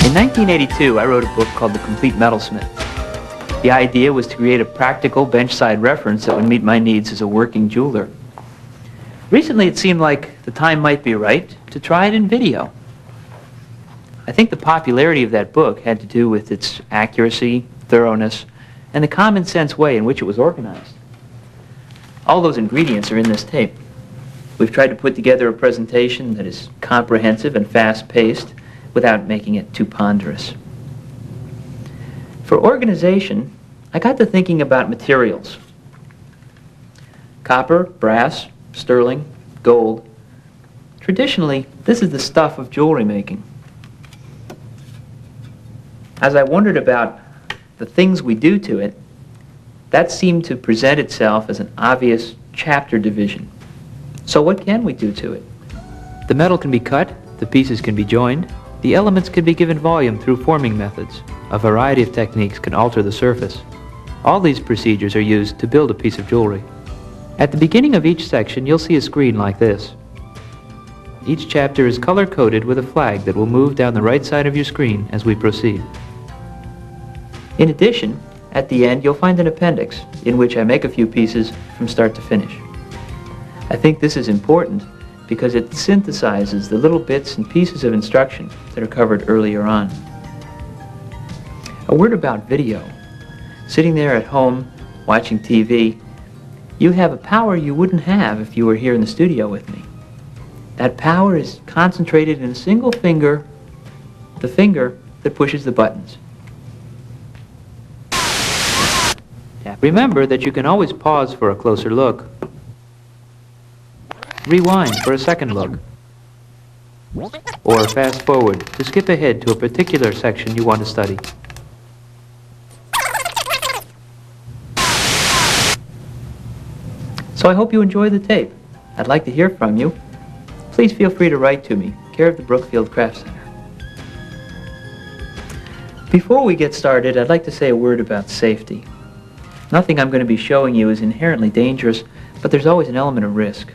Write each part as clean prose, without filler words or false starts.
In 1982, I wrote a book called The Complete Metalsmith. The idea was to create a practical bench-side reference that would meet my needs as a working jeweler. Recently, it seemed like the time might be right to try it in video. I think the popularity of that book had to do with its accuracy, thoroughness, and the common-sense way in which it was organized. All those ingredients are in this tape. We've tried to put together a presentation that is comprehensive and fast-paced, without making it too ponderous. For organization, I got to thinking about materials. Copper, brass, sterling, gold. Traditionally, this is the stuff of jewelry making. As I wondered about the things we do to it, that seemed to present itself as an obvious chapter division. So what can we do to it? The metal can be cut, the pieces can be joined, the elements can be given volume through forming methods. A variety of techniques can alter the surface. All these procedures are used to build a piece of jewelry. At the beginning of each section, you'll see a screen like this. Each chapter is color-coded with a flag that will move down the right side of your screen as we proceed. In addition, at the end, you'll find an appendix in which I make a few pieces from start to finish. I think this is important because it synthesizes the little bits and pieces of instruction that are covered earlier on. A word about video. Sitting there at home, watching TV, you have a power you wouldn't have if you were here in the studio with me. That power is concentrated in a single finger, the finger that pushes the buttons. Remember that you can always pause for a closer look. Rewind for a second look, or fast forward to skip ahead to a particular section you want to study. So I hope you enjoy the tape. I'd like to hear from you. Please feel free to write to me, care of the Brookfield Craft Center. Before we get started, I'd like to say a word about safety. Nothing I'm going to be showing you is inherently dangerous, but there's always an element of risk.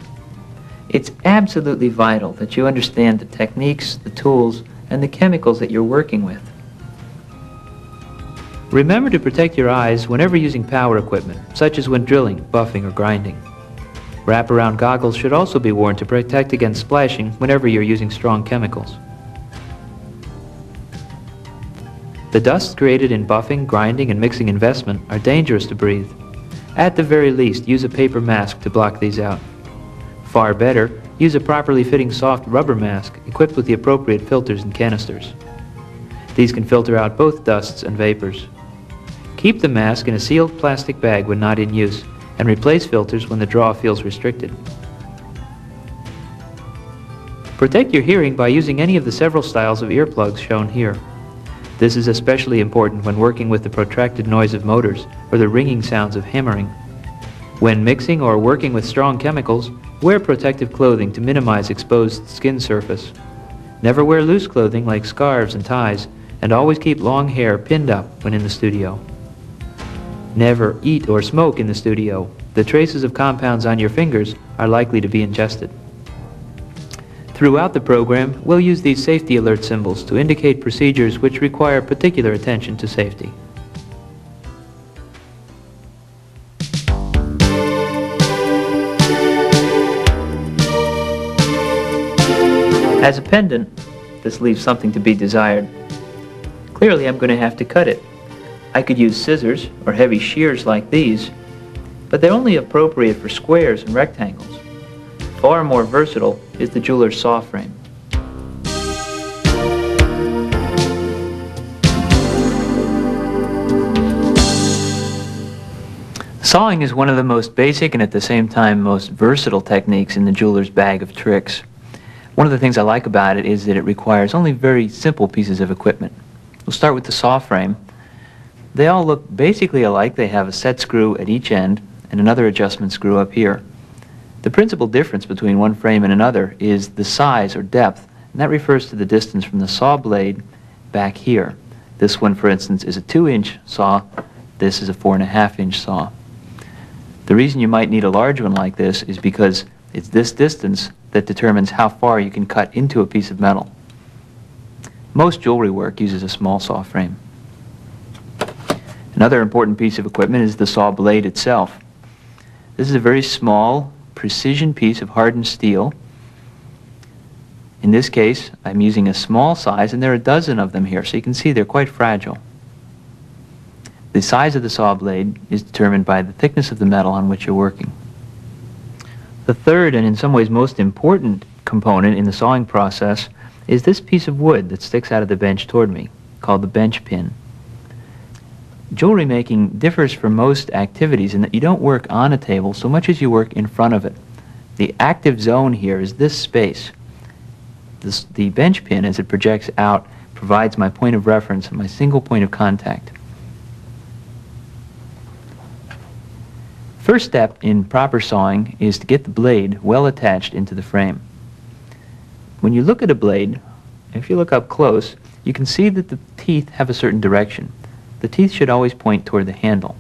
It's absolutely vital that you understand the techniques, the tools, and the chemicals that you're working with. Remember to protect your eyes whenever using power equipment, such as when drilling, buffing, or grinding. Wraparound goggles should also be worn to protect against splashing whenever you're using strong chemicals. The dusts created in buffing, grinding, and mixing investment are dangerous to breathe. At the very least, use a paper mask to block these out. Far better, use a properly fitting soft rubber mask equipped with the appropriate filters and canisters. These can filter out both dusts and vapors. Keep the mask in a sealed plastic bag when not in use, and replace filters when the draw feels restricted. Protect your hearing by using any of the several styles of earplugs shown here. This is especially important when working with the protracted noise of motors or the ringing sounds of hammering. When mixing or working with strong chemicals, wear protective clothing to minimize exposed skin surface. Never wear loose clothing like scarves and ties, and always keep long hair pinned up when in the studio. Never eat or smoke in the studio. The traces of compounds on your fingers are likely to be ingested. Throughout the program, we'll use these safety alert symbols to indicate procedures which require particular attention to safety. As a pendant, this leaves something to be desired. Clearly, I'm going to have to cut it. I could use scissors or heavy shears like these, but they're only appropriate for squares and rectangles. Far more versatile is the jeweler's saw frame. Sawing is one of the most basic and at the same time most versatile techniques in the jeweler's bag of tricks. One of the things I like about it is that it requires only very simple pieces of equipment. We'll start with the saw frame. They all look basically alike. They have a set screw at each end and another adjustment screw up here. The principal difference between one frame and another is the size or depth, and that refers to the distance from the saw blade back here. This one, for instance, is a 2-inch saw. This is a 4.5-inch saw. The reason you might need a large one like this is because it's this distance that determines how far you can cut into a piece of metal. Most jewelry work uses a small saw frame. Another important piece of equipment is the saw blade itself. This is a very small, precision piece of hardened steel. In this case, I'm using a small size, and there are a dozen of them here, so you can see they're quite fragile. The size of the saw blade is determined by the thickness of the metal on which you're working. The third, and in some ways most important component in the sawing process, is this piece of wood that sticks out of the bench toward me, called the bench pin. Jewelry making differs from most activities in that you don't work on a table so much as you work in front of it. The active zone here is this space. The bench pin, as it projects out, provides my point of reference and my single point of contact. First step in proper sawing is to get the blade well attached into the frame. When you look at a blade, if you look up close, you can see that the teeth have a certain direction. The teeth should always point toward the handle.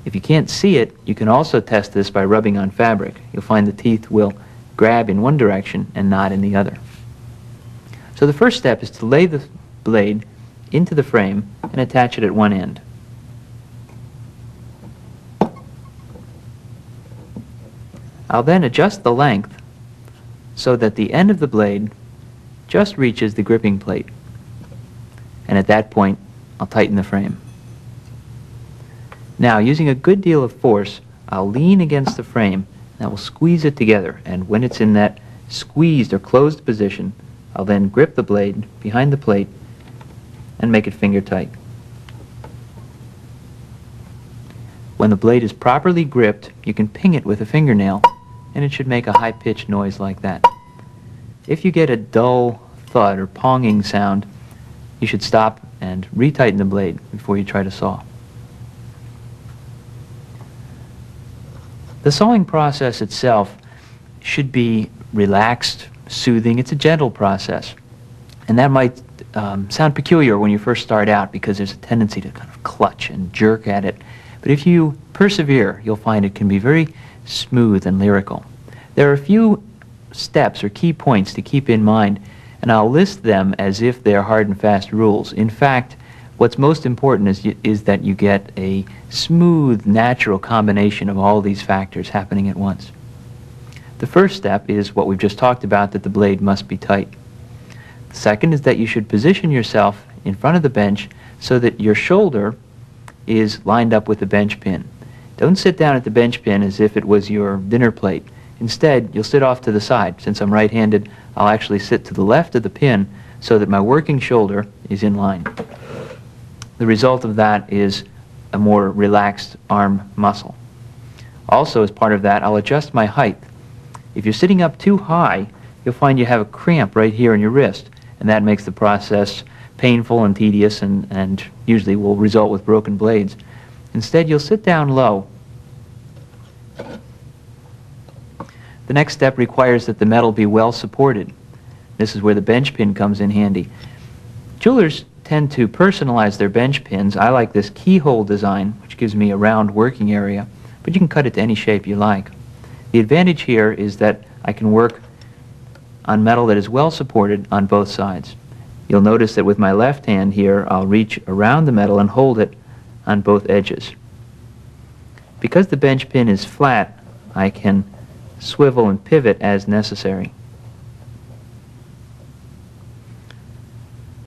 If you can't see it, you can also test this by rubbing on fabric. You'll find the teeth will grab in one direction and not in the other. So the first step is to lay the blade into the frame and attach it at one end. I'll then adjust the length so that the end of the blade just reaches the gripping plate. And at that point, I'll tighten the frame. Now, using a good deal of force, I'll lean against the frame and I will squeeze it together. And when it's in that squeezed or closed position, I'll then grip the blade behind the plate and make it finger tight. When the blade is properly gripped, you can ping it with a fingernail, and it should make a high-pitched noise like that. If you get a dull thud or ponging sound, you should stop and retighten the blade before you try to saw. The sawing process itself should be relaxed, soothing. It's a gentle process. And that might sound peculiar when you first start out because there's a tendency to kind of clutch and jerk at it. But if you persevere, you'll find it can be very smooth and lyrical. There are a few steps or key points to keep in mind, and I'll list them as if they're hard and fast rules. In fact, what's most important is that you get a smooth, natural combination of all these factors happening at once. The first step is what we've just talked about, that the blade must be tight. The second is that you should position yourself in front of the bench so that your shoulder is lined up with the bench pin. Don't sit down at the bench pin as if it was your dinner plate. Instead, you'll sit off to the side. Since I'm right-handed, I'll actually sit to the left of the pin so that my working shoulder is in line. The result of that is a more relaxed arm muscle. Also, as part of that, I'll adjust my height. If you're sitting up too high, you'll find you have a cramp right here in your wrist, and that makes the process painful and tedious and usually will result with broken blades. Instead, you'll sit down low. The next step requires that the metal be well supported. This is where the bench pin comes in handy. Jewelers tend to personalize their bench pins. I like this keyhole design, which gives me a round working area, but you can cut it to any shape you like. The advantage here is that I can work on metal that is well supported on both sides. You'll notice that with my left hand here, I'll reach around the metal and hold it on both edges. Because the bench pin is flat, I can swivel and pivot as necessary.